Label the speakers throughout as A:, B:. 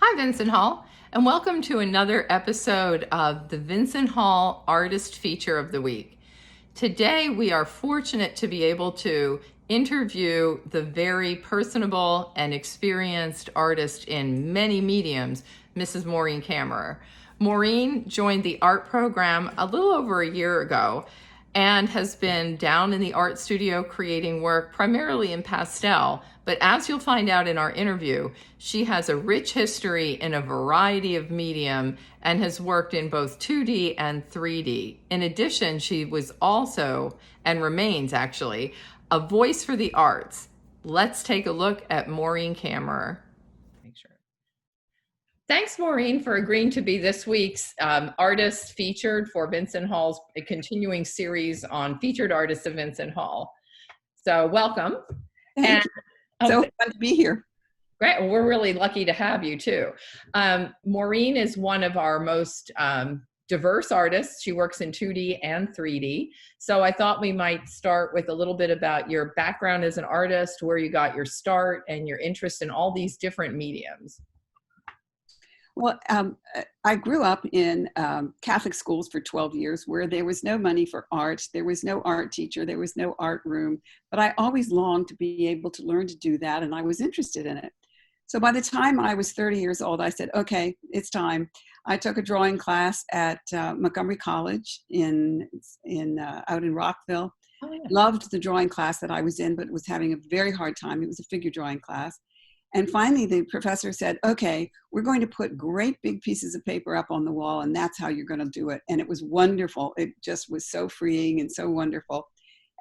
A: Hi, Vincent Hall, and welcome to another episode of the Vincent Hall Artist Feature of the Week. Today, we are fortunate to be able to interview the very personable and experienced artist in many mediums, Mrs. Maureen Kammmerer. Maureen joined the art program a little over a year ago and has been down in the art studio creating work primarily in pastel. But as you'll find out in our interview, she has a rich history in a variety of medium and has worked in both 2D and 3D. In addition, she was also, and remains actually, a voice for the arts. Let's take a look at Maureen Kammmerer. Make sure. Thanks, Maureen, for agreeing to be this week's artist featured for Vincent Hall's continuing series on featured artists of Vincent Hall. So welcome.
B: Thank you. So fun to be here.
A: Great. Well, we're really lucky to have you too. Maureen is one of our most diverse artists. She works in 2D and 3D. So I thought we might start with a little bit about your background as an artist, where you got your start, and your interest in all these different mediums.
B: Well, I grew up in Catholic schools for 12 years where there was no money for art. There was no art teacher. There was no art room. But I always longed to be able to learn to do that, and I was interested in it. So by the time I was 30 years old, I said, okay, it's time. I took a drawing class at Montgomery College out in Rockville. Oh, yeah. Loved the drawing class that I was in, but was having a very hard time. It was a figure drawing class. And finally, the professor said, okay, we're going to put great big pieces of paper up on the wall, and that's how you're going to do it. And it was wonderful. It just was so freeing and so wonderful.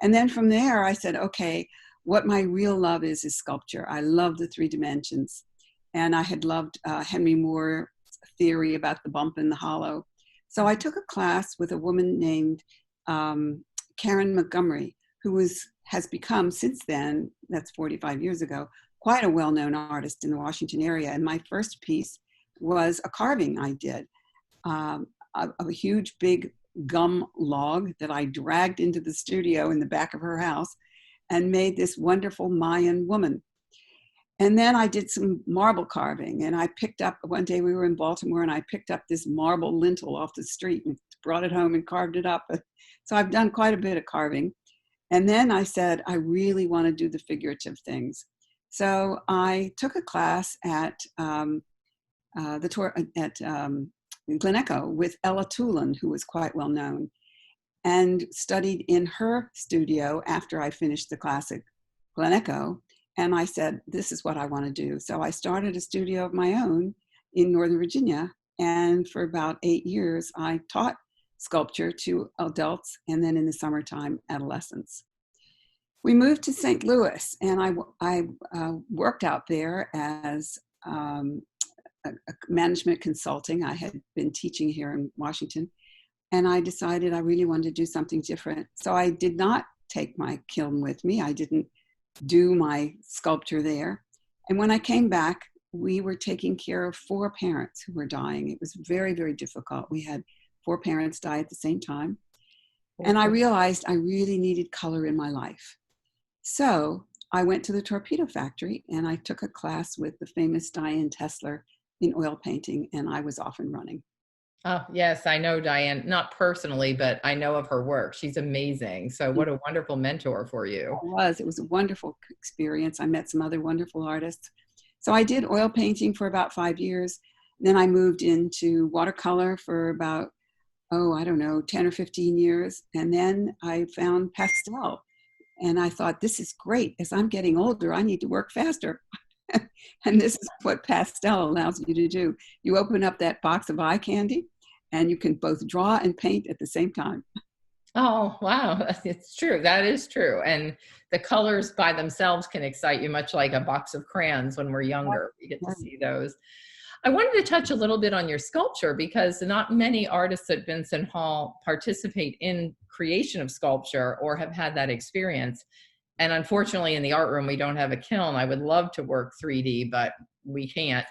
B: And then from there, I said, okay, what my real love is sculpture. I love the 3 dimensions. And I had loved Henry Moore's theory about the bump and the hollow. So I took a class with a woman named Karen Montgomery, who has become, since then, that's 45 years ago, quite a well-known artist in the Washington area. And my first piece was a carving I did of a huge, big gum log that I dragged into the studio in the back of her house and made this wonderful Mayan woman. And then I did some marble carving, and I picked up, one day we were in Baltimore, and I picked up this marble lintel off the street and brought it home and carved it up. So I've done quite a bit of carving. And then I said, I really want to do the figurative things. So I took a class at Glen Echo with Ella Tulin, who was quite well known, and studied in her studio after I finished the class at Glen Echo. And I said, this is what I want to do. So I started a studio of my own in Northern Virginia. And for about 8 years, I taught sculpture to adults, and then in the summertime, adolescents. We moved to St. Louis, and I worked out there as a management consulting. I had been teaching here in Washington, and I decided I really wanted to do something different. So I did not take my kiln with me. I didn't do my sculpture there. And when I came back, we were taking care of 4 parents who were dying. It was very, very difficult. We had 4 parents die at the same time. And I realized I really needed color in my life. So I went to the torpedo factory, and I took a class with the famous Diane Tesler in oil painting, and I was off and running.
A: Oh, yes, I know Diane, not personally, but I know of her work. She's amazing. So what a wonderful mentor for you.
B: It was a wonderful experience. I met some other wonderful artists. So I did oil painting for about 5 years. Then I moved into watercolor for about, 10 or 15 years. And then I found pastel. And I thought, this is great. As I'm getting older, I need to work faster. And this is what pastel allows you to do. You open up that box of eye candy, and you can both draw and paint at the same time.
A: Oh, wow. It's true. That is true. And the colors by themselves can excite you, much like a box of crayons when we're younger. We get to see those. I wanted to touch a little bit on your sculpture, because not many artists at Vincent Hall participate in creation of sculpture or have had that experience. And unfortunately, in the art room, we don't have a kiln. I would love to work 3D, but we can't.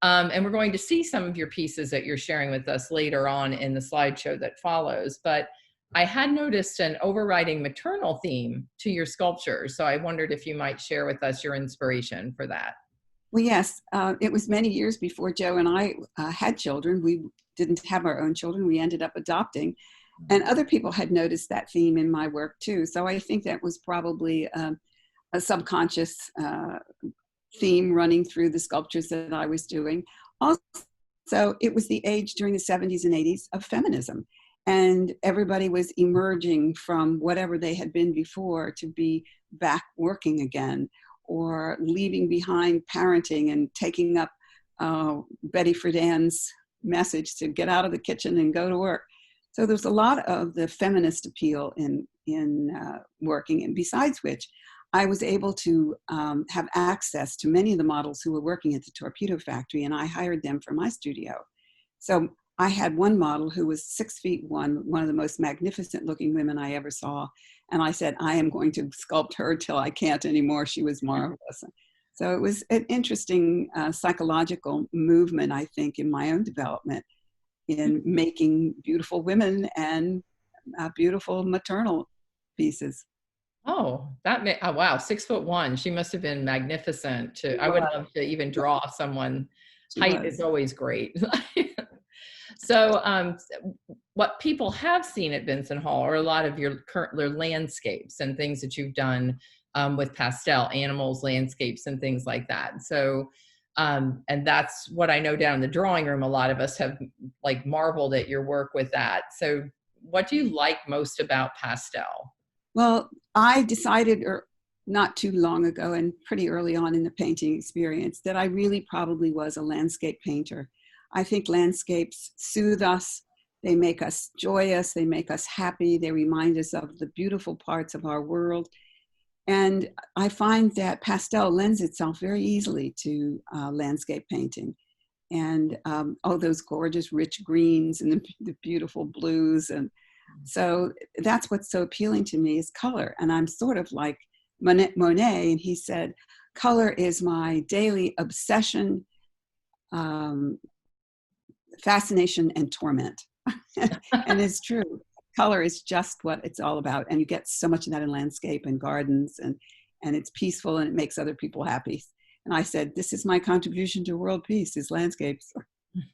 A: And we're going to see some of your pieces that you're sharing with us later on in the slideshow that follows. But I had noticed an overriding maternal theme to your sculptures. So I wondered if you might share with us your inspiration for that.
B: Well, yes, it was many years before Joe and I had children. We didn't have our own children. We ended up adopting. And other people had noticed that theme in my work too. So I think that was probably a subconscious theme running through the sculptures that I was doing. Also, it was the age during the 70s and 80s of feminism. And everybody was emerging from whatever they had been before to be back working again, or leaving behind parenting and taking up Betty Friedan's message to get out of the kitchen and go to work. So there's a lot of the feminist appeal in working. And besides which, I was able to have access to many of the models who were working at the torpedo factory, and I hired them for my studio. So I had one model who was 6'1", one of the most magnificent looking women I ever saw. And I said, I am going to sculpt her till I can't anymore. She was marvelous. So it was an interesting psychological movement, I think, in my own development in making beautiful women and beautiful maternal pieces.
A: Oh, oh, wow, 6'1". She must have been magnificent to,
B: She
A: I would
B: was.
A: love to even draw someone.
B: She
A: Height is
B: was.
A: always great. So, what people have seen at Vincent Hall are a lot of your landscapes and things that you've done with pastel, animals, landscapes, and things like that. So, and that's what I know down in the drawing room. A lot of us have like marveled at your work with that. So, what do you like most about pastel?
B: Well, I decided not too long ago and pretty early on in the painting experience that I really probably was a landscape painter. I think landscapes soothe us. They make us joyous. They make us happy. They remind us of the beautiful parts of our world. And I find that pastel lends itself very easily to landscape painting. And those gorgeous rich greens and the beautiful blues. And so that's what's so appealing to me is color. And I'm sort of like Monet, and he said, color is my daily obsession, fascination, and torment. And it's true. Color is just what it's all about. And you get so much of that in landscape and gardens, and it's peaceful and it makes other people happy. And I said, this is my contribution to world peace, is landscapes.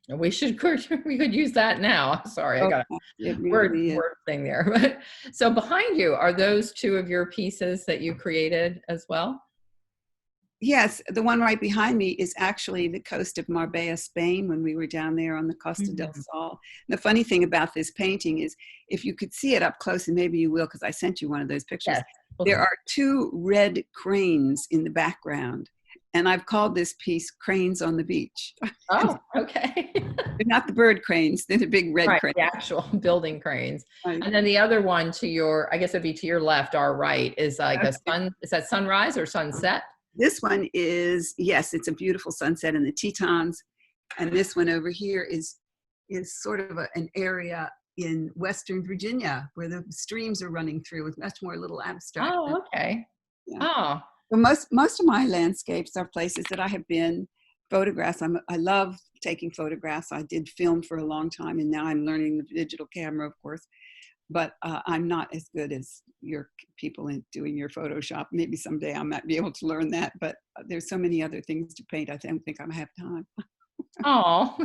A: We could use that now. Sorry, I
B: Oh,
A: got
B: it
A: a
B: really is.
A: word thing there. But so behind you, are those two of your pieces that you created as well?
B: Yes, the one right behind me is actually the coast of Marbella, Spain, when we were down there on the Costa del
A: Mhm.
B: Sol. And the funny thing about this painting is, if you could see it up close, and maybe you will because I sent you one of those pictures,
A: Yes.
B: there are two red cranes in the background. And I've called this piece Cranes on the Beach.
A: Oh, okay.
B: They're not the bird cranes, they're the big red
A: Right,
B: cranes.
A: the actual building cranes.
B: Right.
A: And then the other one to your, I guess it'd be to your left, our right, is like a
B: Okay.
A: is that sunrise or sunset?
B: This one is, yes, it's a beautiful sunset in the Tetons. And this one over here is sort of an area in Western Virginia where the streams are running through, with much more little abstract.
A: Oh, okay.
B: Yeah.
A: Oh,
B: But most of my landscapes are places that I have been. Photographs. I love taking photographs. I did film for a long time, and now I'm learning the digital camera, of course. But I'm not as good as your people in doing your Photoshop. Maybe someday I might be able to learn that. But there's so many other things to paint. I don't think I have time.
A: oh.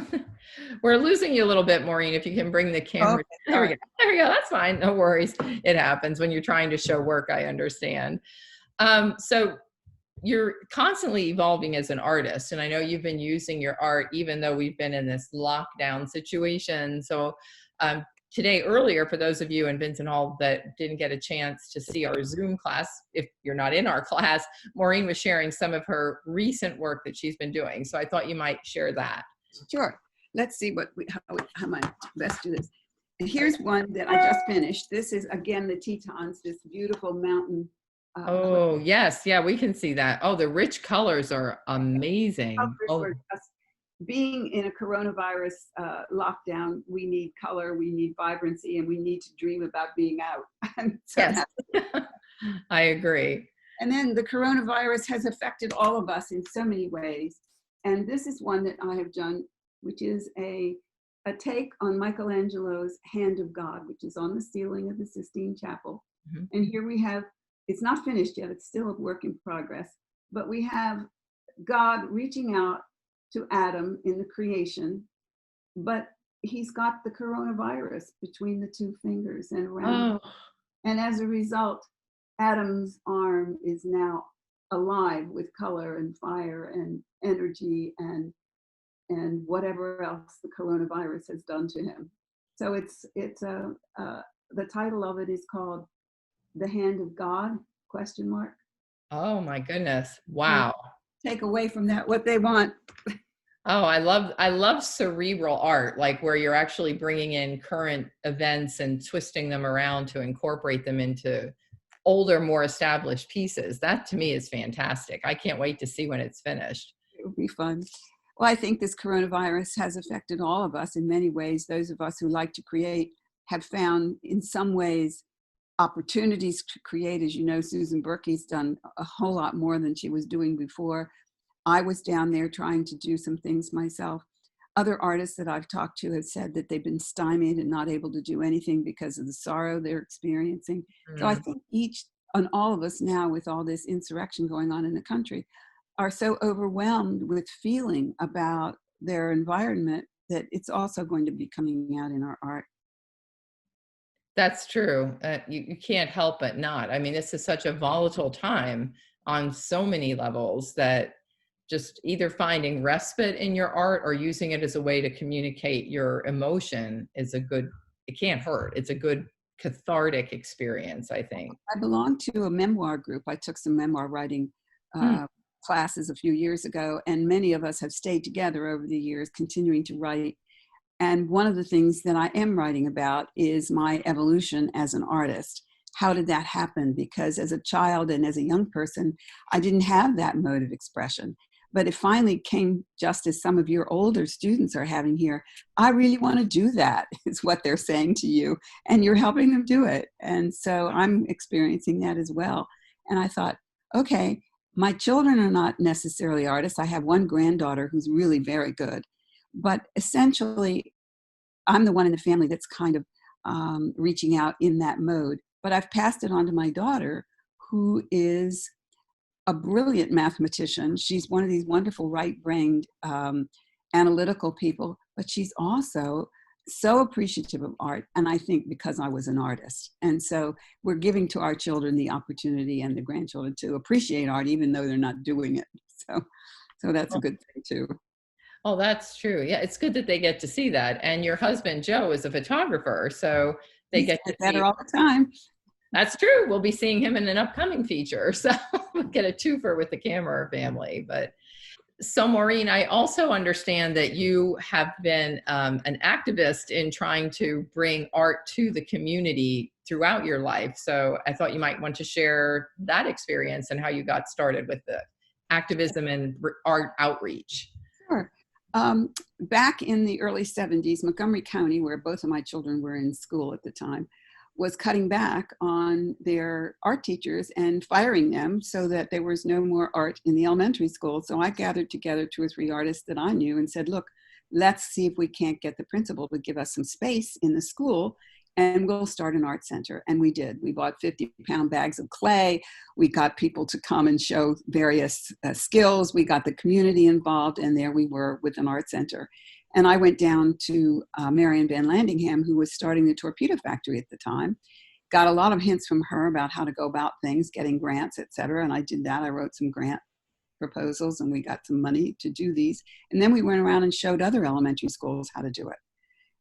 A: We're losing you a little bit, Maureen. If you can bring the camera.
B: Okay,
A: There we
B: sorry.
A: go. There we go. That's fine. No worries. It happens when you're trying to show work. I understand. So you're constantly evolving as an artist, and I know you've been using your art even though we've been in this lockdown situation. So today, earlier, for those of you in Vincent Hall that didn't get a chance to see our Zoom class, if you're not in our class, Maureen was sharing some of her recent work that she's been doing. So I thought you might share that.
B: Sure. Let's see how I best do this. And here's one that I just finished. This is, again, the Tetons, this beautiful mountain.
A: Oh, yes. Yeah, we can see that. Oh, the rich colors are amazing.
B: Colors
A: Oh,
B: were just, being in a coronavirus lockdown, we need color, we need vibrancy, and we need to dream about being out. And so
A: yes. I agree.
B: and then the coronavirus has affected all of us in so many ways. And this is one that I have done, which is a take on Michelangelo's Hand of God, which is on the ceiling of the Sistine Chapel.
A: Mhm.
B: And here we have, it's not finished yet, it's still a work in progress, but we have God reaching out to Adam in the creation, but he's got the coronavirus between the two fingers and around.
A: Oh,
B: And as a result, Adam's arm is now alive with color and fire and energy and whatever else the coronavirus has done to him. So the title of it is called "The Hand of God?" question mark.
A: oh my goodness.
B: And
A: Wow.
B: take away from that what they want.
A: Oh, I love cerebral art, like where you're actually bringing in current events and twisting them around to incorporate them into older, more established pieces. That to me is fantastic. I can't wait to see when it's finished.
B: It would be fun. Well, I think this coronavirus has affected all of us in many ways. Those of us who like to create have found in some ways opportunities to create. As you know, Susan Berkey's done a whole lot more than she was doing before. I was down there trying to do some things myself. Other artists that I've talked to have said that they've been stymied and not able to do anything because of the sorrow they're experiencing. So I
A: Mm.
B: think each and all of us now, with all this insurrection going on in the country, are so overwhelmed with feeling about their environment that it's also going to be coming out in our art.
A: That's true. You can't help but not. I mean, this is such a volatile time on so many levels that just either finding respite in your art or using it as a way to communicate your emotion is it can't hurt. It's a good cathartic experience, I think.
B: I belong to a memoir group. I took some memoir writing
A: Mm.
B: uh, classes a few years ago, and many of us have stayed together over the years, continuing to write. And one of the things that I am writing about is my evolution as an artist. How did that happen? Because as a child and as a young person, I didn't have that mode of expression. But it finally came just as some of your older students are having here. I really want to do that, is what they're saying to you. And you're helping them do it. And so I'm experiencing that as well. And I thought, okay, my children are not necessarily artists. I have one granddaughter who's really very good. But essentially, I'm the one in the family that's kind of reaching out in that mode. But I've passed it on to my daughter, who is a brilliant mathematician. She's one of these wonderful right-brained analytical people, but she's also so appreciative of art. And I think because I was an artist. And so we're giving to our children the opportunity and the grandchildren to appreciate art, even though they're not doing it. So that's a good thing too.
A: Oh, that's true. Yeah, it's good that they get to see that. And your husband, Joe, is a photographer, so they
B: He's
A: get to
B: better
A: see.
B: all the time.
A: That's true. We'll be seeing him in an upcoming feature. So we'll get a twofer with the Kammmerer family. But so, Maureen, I also understand that you have been an activist in trying to bring art to the community throughout your life. So I thought you might want to share that experience and how you got started with the activism and art outreach.
B: Sure. Back in the early 70s, Montgomery County, where both of my children were in school at the time, was cutting back on their art teachers and firing them so that there was no more art in the elementary school. So I gathered together 2 or 3 artists that I knew and said, look, let's see if we can't get the principal to give us some space in the school and we'll start an art center. And we did. We bought 50-pound bags of clay. We got people to come and show various skills. We got the community involved, and there we were with an art center. And I went down to Marion Van Landingham, who was starting the torpedo factory at the time, got a lot of hints from her about how to go about things, getting grants, et cetera. And I did that. I wrote some grant proposals and we got some money to do these. And then we went around and showed other elementary schools how to do it.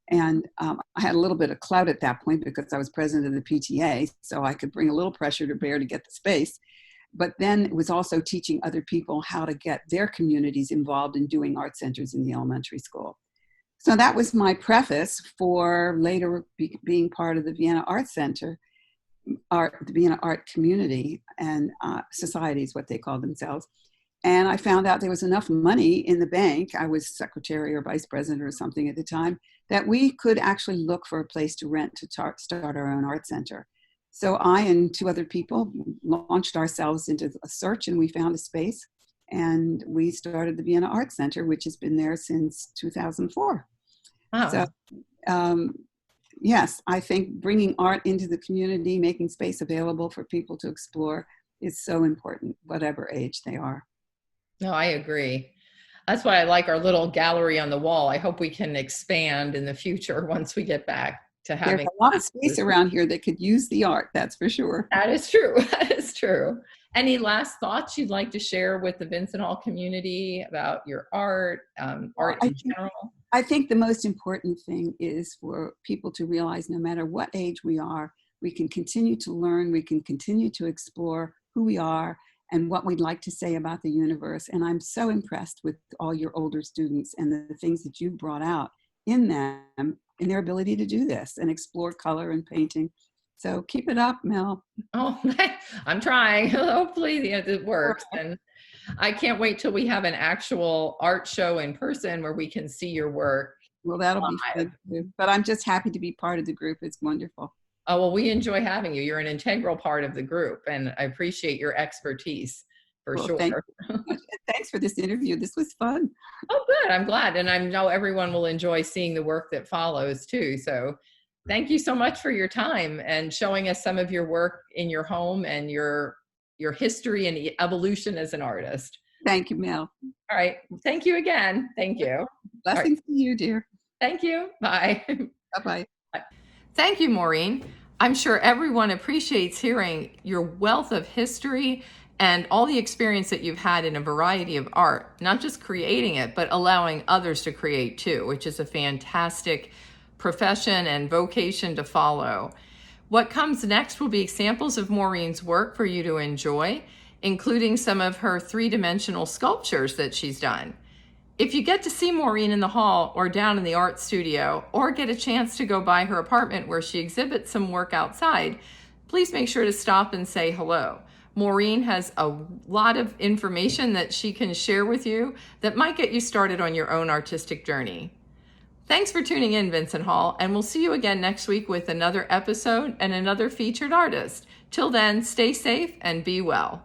B: And I had a little bit of clout at that point because I was president of the PTA, so I could bring a little pressure to bear to get the space. But then it was also teaching other people how to get their communities involved in doing art centers in the elementary school. So that was my preface for later being part of the Vienna Art Center, the Vienna Art Community and Society is what they call themselves. And I found out there was enough money in the bank, I was secretary or vice president or something at the time, that we could actually look for a place to rent to start our own art center. So I and 2 other people launched ourselves into a search and we found a space and we started the Vienna Art Center, which has been there since 2004.
A: Wow.
B: So yes, I think bringing art into the community, making space available for people to explore is so important, whatever age they are.
A: No, I agree. That's why I like our little gallery on the wall. I hope we can expand in the future once we get back to
B: There's
A: having
B: a lot of space
A: classes.
B: around here that could use the art, that's for sure.
A: That is true. That is true. Any last thoughts you'd like to share with the Vincent Hall community about your art,
B: Well,
A: art in general?
B: I think the most important thing is for people to realize no matter what age we are, we can continue to learn, we can continue to explore who we are and what we'd like to say about the universe. And I'm so impressed with all your older students and the things that you brought out in them, in their ability to do this and explore color and painting. So keep it up, Mel.
A: Oh, I'm trying. Hopefully it works. And I can't wait till we have an actual art show in person where we can see your work
B: Well, that'll be
A: live.
B: fun too. But I'm just happy to be part of the group. It's wonderful.
A: Oh, well, we enjoy having you. You're an integral part of the group, and I appreciate your expertise for
B: Well,
A: sure.
B: thank you so much. And thanks for this interview. This was fun.
A: Oh, good. I'm glad. And I know everyone will enjoy seeing the work that follows too. So thank you so much for your time and showing us some of your work in your home and your history and evolution as an artist.
B: Thank you, Mel.
A: All right. Thank you again. Thank you.
B: Blessings to you, dear.
A: Thank you. Bye.
B: Bye-bye.
A: Thank you, Maureen. I'm sure everyone appreciates hearing your wealth of history and all the experience that you've had in a variety of art, not just creating it, but allowing others to create too, which is a fantastic profession and vocation to follow. What comes next will be samples of Maureen's work for you to enjoy, including some of her three-dimensional sculptures that she's done. If you get to see Maureen in the hall or down in the art studio, or get a chance to go by her apartment where she exhibits some work outside, please make sure to stop and say hello. Maureen has a lot of information that she can share with you that might get you started on your own artistic journey. Thanks for tuning in, Vincent Hall, and we'll see you again next week with another episode and another featured artist. Till then, stay safe and be well.